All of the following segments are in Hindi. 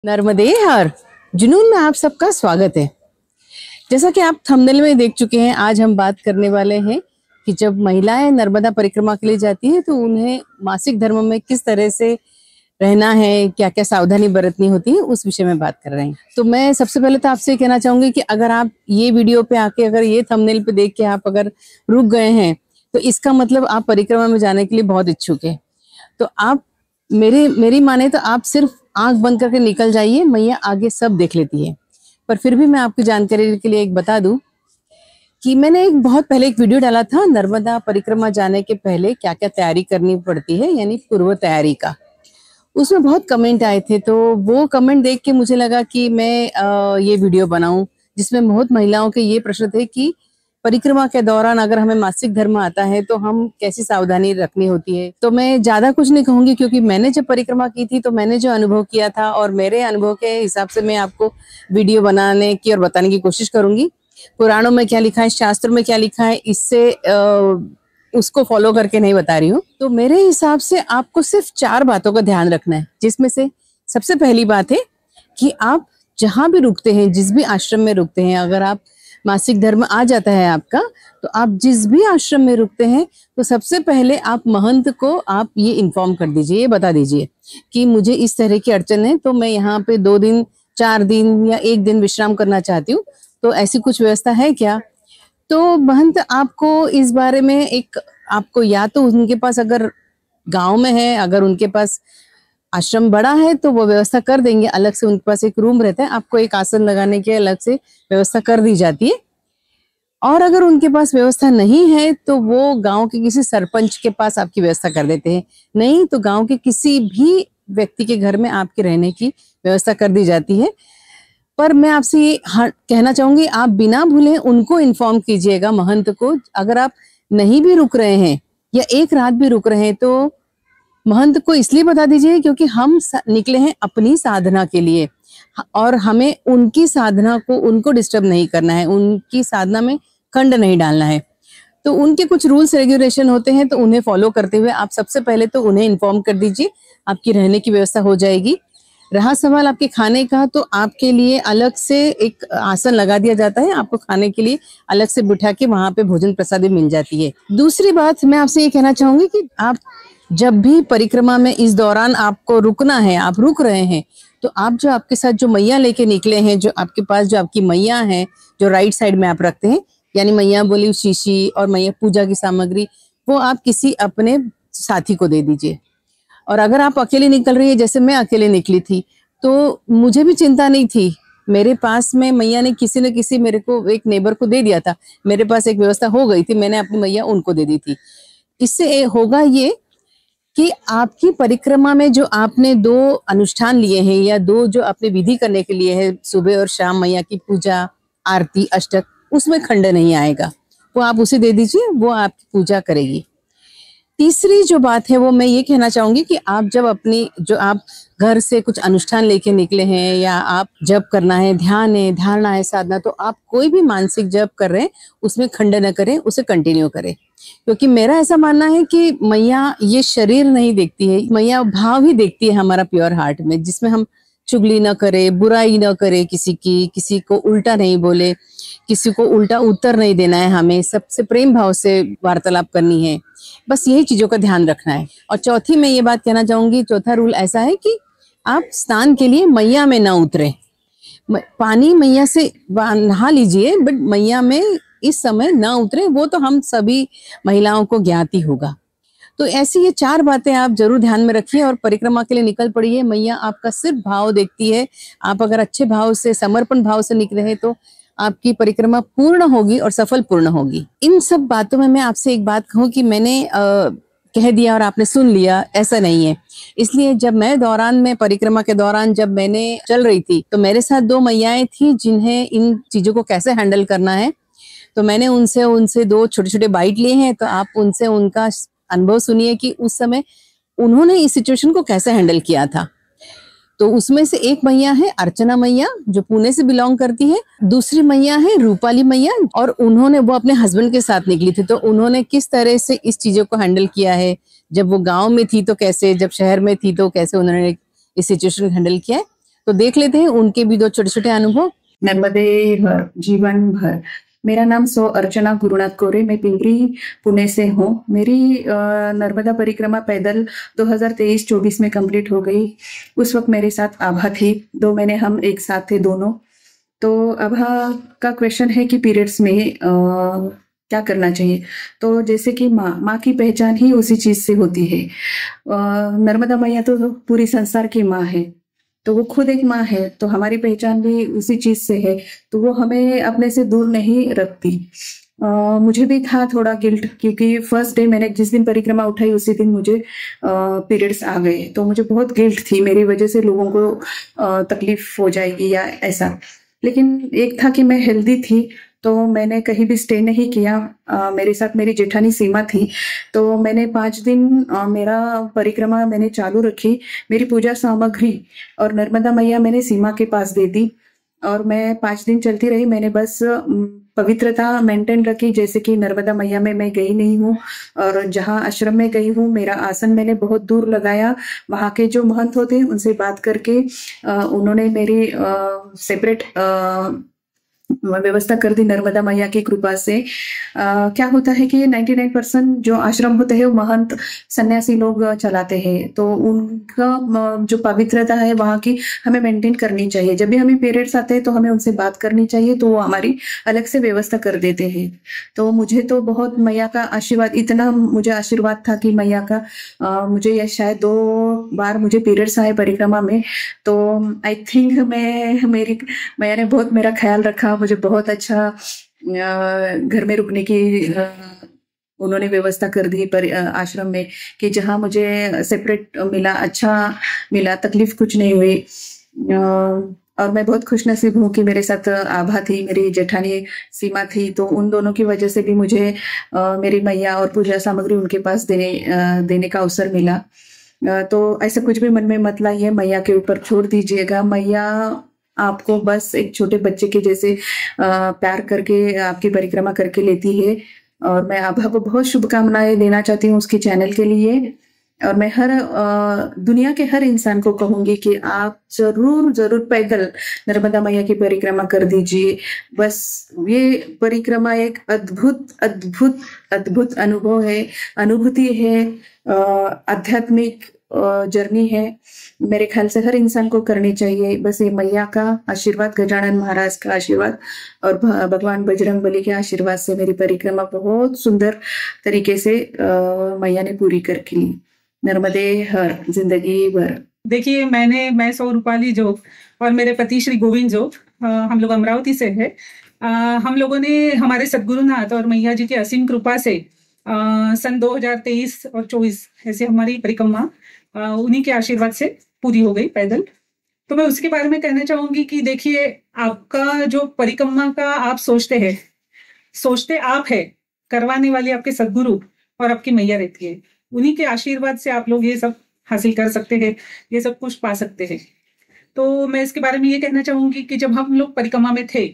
नर्मदे हर जुनून में आप सबका स्वागत है। जैसा कि आप थंबनेल में देख चुके हैं, आज हम बात करने वाले हैं कि जब महिलाएं नर्मदा परिक्रमा के लिए जाती है तो उन्हें मासिक धर्म में किस तरह से रहना है, क्या क्या सावधानी बरतनी होती है, उस विषय में बात कर रहे हैं। तो मैं सबसे पहले तो आपसे कहना चाहूंगी कि अगर आप ये वीडियो पे आके अगर ये थंबनेल पे देख के आप अगर रुक गए हैं तो इसका मतलब आप परिक्रमा में जाने के लिए बहुत इच्छुक है। तो आप मेरी माने तो आप सिर्फ आंख बंद करके निकल जाइए, मैया आगे सब देख लेती है। पर फिर भी मैं आपकी जानकारी के लिए एक बता दूं कि मैंने बहुत पहले एक वीडियो डाला था नर्मदा परिक्रमा जाने के पहले क्या क्या तैयारी करनी पड़ती है, यानी पूर्व तैयारी का। उसमें बहुत कमेंट आए थे, तो वो कमेंट देख के मुझे लगा कि मैं ये वीडियो बनाऊं जिसमें बहुत महिलाओं के ये प्रश्न थे कि परिक्रमा के दौरान अगर हमें मासिक धर्म आता है तो हम कैसी सावधानी रखनी होती है। तो मैं ज्यादा कुछ नहीं कहूंगी क्योंकि मैंने जब परिक्रमा की थी तो मैंने जो अनुभव किया था और मेरे अनुभव के हिसाब से मैं आपको वीडियो बनाने की और बताने की कोशिश करूंगी। पुराणों में क्या लिखा है, शास्त्रों में क्या लिखा है, इससे उसको फॉलो करके नहीं बता रही हूँ। तो मेरे हिसाब से आपको सिर्फ 4 बातों का ध्यान रखना है, जिसमें से सबसे पहली बात है कि आप जहां भी रुकते हैं, जिस भी आश्रम में रुकते हैं, अगर आप मासिक धर्म आ जाता है आपका तो आप जिस भी आश्रम में रुकते हैं तो सबसे पहले आप महंत को आप ये इन्फॉर्म कर दीजिए, ये बता दीजिए कि मुझे इस तरह की अड़चन है, तो मैं यहाँ पे 2 दिन 4 दिन या 1 दिन विश्राम करना चाहती हूँ, तो ऐसी कुछ व्यवस्था है क्या। तो महंत आपको इस बारे में आपको या तो उनके पास अगर गांव में है, अगर उनके पास आश्रम बड़ा है तो वो व्यवस्था कर देंगे, अलग से उनके पास एक रूम रहता है, आपको एक आसन लगाने की अलग से व्यवस्था कर दी जाती है। और अगर उनके पास व्यवस्था नहीं है तो वो गांव के किसी सरपंच के पास आपकी व्यवस्था कर देते हैं, नहीं तो गांव के किसी भी व्यक्ति के घर में आपके रहने की व्यवस्था कर दी जाती है। पर मैं आपसे ये कहना चाहूंगी, आप बिना भूले उनको इन्फॉर्म कीजिएगा, महंत को। अगर आप नहीं भी रुक रहे हैं या एक रात भी रुक रहे हैं तो महंत को इसलिए बता दीजिए क्योंकि हम निकले हैं अपनी साधना के लिए और हमें उनकी साधना को, उनको डिस्टर्ब नहीं करना है, उनकी साधना में खंड नहीं डालना है। तो उनके कुछ रूल्स रेगुलेशन होते हैं, तो उन्हें फॉलो करते हुए आप सबसे पहले तो उन्हें इन्फॉर्म कर दीजिए, आपकी रहने की व्यवस्था हो जाएगी। रहा सवाल आपके खाने का, तो आपके लिए अलग से एक आसन लगा दिया जाता है, आपको खाने के लिए अलग से बिठा के वहां पे भोजन प्रसादी मिल जाती है। दूसरी बात मैं आपसे ये कहना चाहूंगी कि आप जब भी परिक्रमा में इस दौरान आपको रुकना है, आप रुक रहे हैं, तो आप जो आपके साथ जो मैया लेके निकले हैं, जो आपके पास जो आपकी मैया है, जो राइट साइड में आप रखते हैं, यानी मैया बोली शीशी और मैया पूजा की सामग्री, वो आप किसी अपने साथी को दे दीजिए। और अगर आप अकेले निकल रही है, जैसे मैं अकेले निकली थी, तो मुझे भी चिंता नहीं थी, मेरे पास में मैया ने किसी न किसी मेरे को एक नेबर को दे दिया था, मेरे पास एक व्यवस्था हो गई थी, मैंने अपनी मैया उनको दे दी थी। इससे होगा ये कि आपकी परिक्रमा में जो आपने 2 अनुष्ठान लिए हैं या 2 जो आपने विधि करने के लिए है, सुबह और शाम मैया की पूजा, आरती, अष्टक, उसमें खंड नहीं आएगा, वो आप उसे दे दीजिए, वो आपकी पूजा करेगी। तीसरी जो बात है वो मैं ये कहना चाहूंगी कि आप जब आप घर से कुछ अनुष्ठान लेके निकले हैं या आप जप करना है, ध्यान है, धारणा है, साधना, तो आप कोई भी मानसिक जप कर रहे हैं उसमें खंड न करें, उसे कंटिन्यू करें। क्योंकि मेरा ऐसा मानना है कि मैया ये शरीर नहीं देखती है, मैया भाव ही देखती है हमारा प्योर हार्ट में, जिसमें हम चुगली न करे, बुराई न करे किसी की, किसी को उल्टा नहीं बोले, किसी को उल्टा उत्तर नहीं देना है, हमें सबसे प्रेम भाव से वार्तालाप करनी है, बस यही चीजों का ध्यान रखना है। और चौथी मैं ये बात कहना चाहूंगी, चौथा रूल ऐसा है कि आप स्नान के लिए मैया में ना उतरे, पानी मैया से नहा लीजिए, बट मैया में इस समय ना उतरे, वो तो हम सभी महिलाओं को ज्ञात ही होगा। तो ऐसी ये 4 बातें आप जरूर ध्यान में रखिए और परिक्रमा के लिए निकल पड़िए। मैया आपका सिर्फ भाव देखती है, आप अगर अच्छे भाव से, समर्पण भाव से निकले हैं तो आपकी परिक्रमा पूर्ण होगी और सफल पूर्ण होगी। इन सब बातों में मैं आपसे एक बात कहूँ कि मैंने कह दिया और आपने सुन लिया, ऐसा नहीं है। इसलिए जब मैं परिक्रमा के दौरान जब मैंने चल रही थी तो मेरे साथ 2 मैयाएं थी जिन्हें इन चीजों को कैसे हैंडल करना है, तो मैंने उनसे 2 छोटे-छोटे बाइट लिए हैं, तो आप उनसे उनका अनुभव सुनिए कि उस समय उन्होंने इस सिचुएशन को कैसे हैंडल किया था। तो उसमें से एक मैया है अर्चना मैया, जो पुणे से बिलोंग करती है, दूसरी मैया है रूपाली मैया, और वो अपने हस्बैंड के साथ निकली थी। तो उन्होंने किस तरह से इस चीजों को हैंडल किया है, जब वो गांव में थी तो कैसे, जब शहर में थी तो कैसे उन्होंने इस सिचुएशन को हैंडल किया है, तो देख लेते हैं उनके भी 2 छोटे-छोटे अनुभव। नर्मदे हर जीवन भर। मेरा नाम अर्चना गुरुनाथ कोरे, मैं पिंपरी पुणे से हूँ। मेरी नर्मदा परिक्रमा पैदल 2023-24 में कंप्लीट हो गई। उस वक्त मेरे साथ आभा थी, 2 महीने हम एक साथ थे दोनों। तो आभा का क्वेश्चन है कि पीरियड्स में क्या करना चाहिए। तो जैसे कि माँ की पहचान ही उसी चीज से होती है। नर्मदा मैया तो पूरी संसार की माँ है, तो वो खुद एक माँ है, तो हमारी पहचान भी उसी चीज से है, तो वो हमें अपने से दूर नहीं रखती। मुझे भी था थोड़ा गिल्ट, क्योंकि फर्स्ट डे मैंने जिस दिन परिक्रमा उठाई उसी दिन मुझे पीरियड्स आ गए, तो मुझे बहुत गिल्ट थी, मेरी वजह से लोगों को तकलीफ हो जाएगी या ऐसा। लेकिन एक था कि मैं हेल्दी थी, तो मैंने कहीं भी स्टे नहीं किया। मेरे साथ मेरी जेठानी सीमा थी, तो मैंने 5 दिन मेरा परिक्रमा मैंने चालू रखी। मेरी पूजा सामग्री और नर्मदा मैया मैंने सीमा के पास दे दी, और मैं 5 दिन चलती रही। मैंने बस पवित्रता मेंटेन रखी, जैसे कि नर्मदा मैया में मैं गई नहीं हूँ, और जहाँ आश्रम में गई हूँ मेरा आसन मैंने बहुत दूर लगाया। वहाँ के जो महंत होते हैं उनसे बात करके उन्होंने मेरी सेपरेट व्यवस्था कर दी नर्मदा मैया की कृपा से। क्या होता है कि 99% जो आश्रम होते हैं वो महंत सन्यासी लोग चलाते हैं, तो उनका जो पवित्रता है वहाँ की हमें मेंटेन करनी चाहिए। जब भी हमें पीरियड्स आते हैं तो हमें उनसे बात करनी चाहिए, तो वो हमारी अलग से व्यवस्था कर देते हैं। तो मुझे तो बहुत मैया का आशीर्वाद, इतना मुझे आशीर्वाद था कि मैया का मुझे यह शायद 2 बार मुझे पीरियड्स आए परिक्रमा में, तो आई थिंक मैया ने बहुत मेरा ख्याल रखा। मुझे बहुत अच्छा घर में रुकने की उन्होंने व्यवस्था कर दी पर आश्रम में, कि जहाँ मुझे सेपरेट मिला, अच्छा मिला, तकलीफ कुछ नहीं हुई। और मैं बहुत खुशनसीब हूँ कि मेरे साथ आभा थी, मेरी जेठानी सीमा थी, तो उन दोनों की वजह से भी मुझे मेरी मैया और पूजा सामग्री उनके पास देने का अवसर मिला। तो ऐसा कुछ भी मन में मत लाइए, मैया के ऊपर छोड़ दीजिएगा। मैया आपको बस एक छोटे बच्चे के जैसे प्यार करके आपकी परिक्रमा करके लेती है। और मैं आभा को बहुत शुभकामनाएं देना चाहती हूँ उसके चैनल के लिए। और मैं दुनिया के हर इंसान को कहूंगी कि आप जरूर पैदल नर्मदा मैया की परिक्रमा कर दीजिए। बस ये परिक्रमा एक अद्भुत अनुभव है, अनुभूति है, आध्यात्मिक जर्नी है। मेरे ख्याल से हर इंसान को करनी चाहिए। बस ये मैया का आशीर्वाद, गजानन महाराज का आशीर्वाद और भगवान बजरंग बली के आशीर्वाद से मेरी परिक्रमा बहुत सुंदर तरीके से मैया ने पूरी करके ली। नर्मदे हर जिंदगी भर। देखिए, मैं सौ रूपाली जोग और मेरे पति श्री गोविंद जोग, हम लोग अमरावती से है। हम लोगों ने हमारे सद्गुरुनाथ और मैया जी की असीम कृपा से सन 2023 और 24 ऐसे हमारी परिक्रमा उन्हीं के आशीर्वाद से पूरी हो गई पैदल। तो मैं उसके बारे में कहना चाहूंगी कि देखिए, आपका जो परिक्रमा का आप सोचते आप है, करवाने वाली आपके सद्गुरु और आपकी मैया रहती है। उन्हीं के आशीर्वाद से आप लोग ये सब हासिल कर सकते हैं, ये सब कुछ पा सकते हैं। तो मैं इसके बारे में ये कहना चाहूंगी कि जब हम लोग परिक्रमा में थे,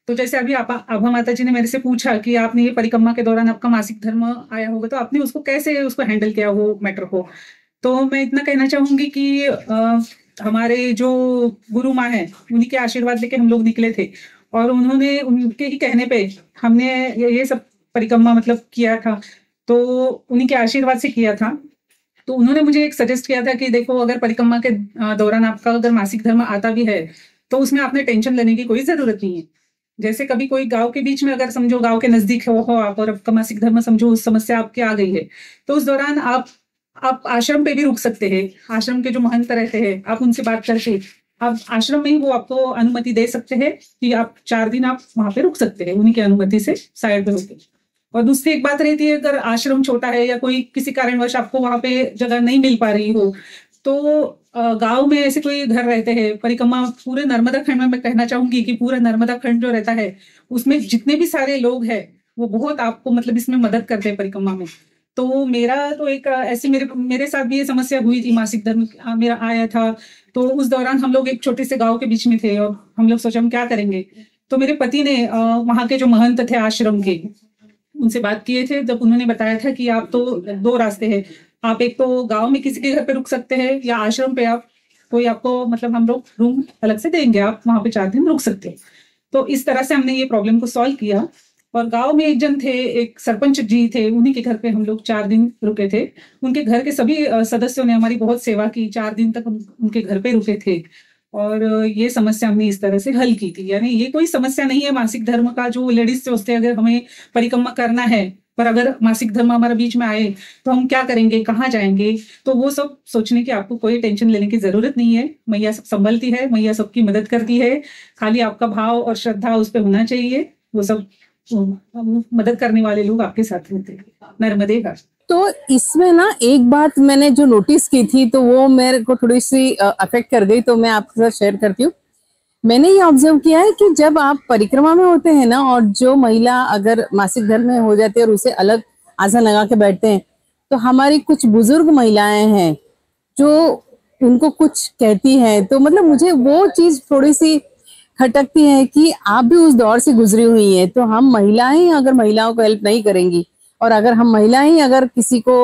तो जैसे अभी आभा माता जी ने मेरे से पूछा कि आपने ये परिक्रमा के दौरान आपका मासिक धर्म आया होगा, तो आपने कैसे उसको हैंडल किया वो मैटर को। तो मैं इतना कहना चाहूंगी कि हमारे जो गुरु माँ है उन्हीं के आशीर्वाद लेके हम लोग निकले थे, और उन्होंने उनके ही कहने पे हमने ये सब परिक्रमा मतलब किया था, तो उन्हीं के आशीर्वाद से किया था। तो उन्होंने मुझे एक सजेस्ट किया था कि देखो, अगर परिक्रमा के दौरान आपका अगर मासिक धर्म आता भी है तो उसमें आपने टेंशन लेने की कोई जरूरत नहीं है। जैसे कभी कोई गांव के बीच में, अगर समझो गांव के नजदीक हो आप और आपका मासिक धर्म समझो उस समस्या आपके आ गई है, तो उस दौरान आप आश्रम पे भी रुक सकते हैं। आश्रम के जो महंत रहते हैं, आप उनसे बात करके आप आश्रम में ही वो आपको अनुमति दे सकते हैं कि आप 4 दिन आप वहां पे रुक सकते हैं, उन्हीं की अनुमति से साइड पे होकर। और दूसरी एक बात रहती है, अगर आश्रम छोटा है या कोई किसी कारणवश आपको वहां पे जगह नहीं मिल पा रही हो, तो गांव में ऐसे कोई घर रहते हैं। परिक्रमा पूरे नर्मदा खंड में मैं कहना चाहूंगी कि पूरा नर्मदा खंड जो रहता है उसमें जितने भी सारे लोग हैं वो बहुत आपको मतलब इसमें मदद करते हैं परिक्रमा में। तो मेरा तो एक ऐसी मेरे साथ भी ये समस्या हुई थी, मासिक धर्म मेरा आया था। तो उस दौरान हम लोग एक छोटे से गाँव के बीच में थे और हम लोग सोचा हम क्या करेंगे। तो मेरे पति ने वहाँ के जो महंत थे आश्रम के, उनसे बात किए थे। जब उन्होंने बताया था कि आप तो 2 रास्ते हैं, आप एक तो गांव में किसी के घर पे रुक सकते हैं या आश्रम पे आप कोई आपको मतलब हम लोग रूम अलग से देंगे, आप वहां पे 4 दिन रुक सकते हो। तो इस तरह से हमने ये प्रॉब्लम को सॉल्व किया। और गांव में एक जन थे, एक सरपंच जी थे, उन्हीं के घर पे हम लोग 4 दिन रुके थे। उनके घर के सभी सदस्यों ने हमारी बहुत सेवा की, 4 दिन तक हम उनके घर पे रुके थे। और ये समस्या हमने इस तरह से हल की थी। यानी ये कोई समस्या नहीं है मासिक धर्म का, जो लेडीज सोचते हैं अगर हमें परिक्रमा करना है, पर अगर मासिक धर्म हमारा बीच में आए तो हम क्या करेंगे, कहाँ जाएंगे, तो वो सब सोचने की आपको कोई टेंशन लेने की जरूरत नहीं है। मैया सब संभलती है, मैया सबकी मदद करती है। खाली आपका भाव और श्रद्धा उस पर होना चाहिए। वो सब मदद करने वाले लोग आपके साथ होते हैं। नर्मदे हर। तो इसमें ना एक बात मैंने जो नोटिस की थी, तो वो मेरे को थोड़ी सी अफेक्ट कर गई, तो मैं आपके साथ शेयर करती हूँ। मैंने ये ऑब्जर्व किया है कि जब आप परिक्रमा में होते हैं ना, और जो महिला अगर मासिक धर्म में हो जाती है और उसे अलग आसन लगा के बैठते हैं, तो हमारी कुछ बुजुर्ग महिलाएं हैं जो उनको कुछ कहती हैं, तो मतलब मुझे वो चीज थोड़ी सी खटकती है कि आप भी उस दौर से गुजरी हुई हैं। तो हम महिलाएं अगर महिलाओं को हेल्प नहीं करेंगी, और अगर हम महिलाएं अगर किसी को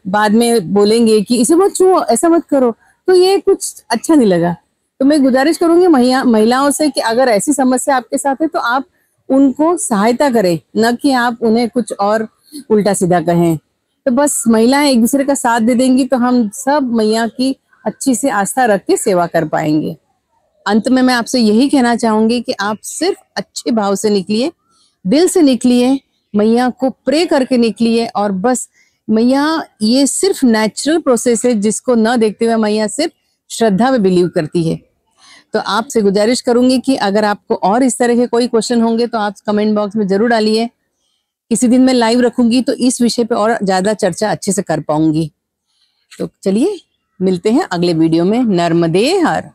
बाद में बोलेंगे कि इसे मत छुओ, ऐसा मत करो, तो ये कुछ अच्छा नहीं लगा। तो मैं गुजारिश करूंगी महिलाओं से कि अगर ऐसी समस्या आपके साथ है तो आप उनको सहायता करें, न कि आप उन्हें कुछ और उल्टा सीधा कहें। तो बस महिलाएं एक दूसरे का साथ दे देंगी तो हम सब मैया की अच्छी से आस्था रख के सेवा कर पाएंगे। अंत में मैं आपसे यही कहना चाहूंगी कि आप सिर्फ अच्छे भाव से निकलिए, दिल से निकलिए, मैया को प्रे करके निकलिए। और बस मैया ये सिर्फ नेचुरल प्रोसेस है जिसको न देखते हुए मैया सिर्फ श्रद्धा में बिलीव करती है। तो आपसे गुजारिश करूंगी कि अगर आपको और इस तरह के कोई क्वेश्चन होंगे तो आप कमेंट बॉक्स में जरूर डालिए। किसी दिन मैं लाइव रखूंगी तो इस विषय पे और ज्यादा चर्चा अच्छे से कर पाऊंगी। तो चलिए मिलते हैं अगले वीडियो में। नर्मदे हर।